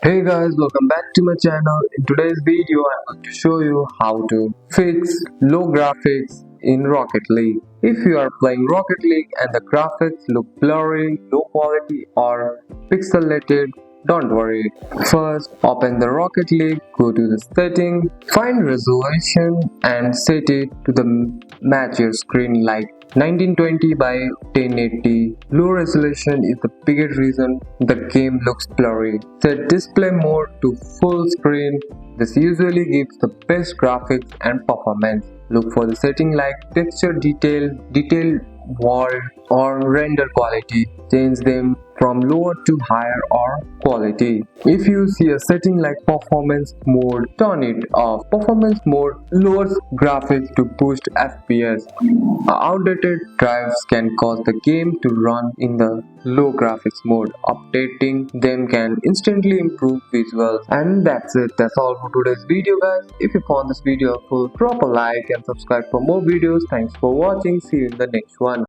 Hey guys, welcome back to my channel. In today's video, I'm going to show you how to fix low graphics in Rocket League. If you are playing Rocket League and the graphics look blurry, low quality or pixelated, don't worry. First, open the Rocket League, go to the setting, find resolution and set it to the match your screen like 1920 by 1080. Low resolution is the biggest reason the game looks blurry. Set display mode to full screen. This usually gives the best graphics and performance. Look for the setting like texture detailed world or render quality. Change them from lower to higher or quality. If you see a setting like performance mode, turn it off. Performance mode lowers graphics to boost FPS. Outdated drives can cause the game to run in the low graphics mode. Updating them can instantly improve visuals. And that's it. That's all for today's video, guys. If you found this video helpful, drop a like and subscribe for more videos. Thanks for watching. See you in the next one.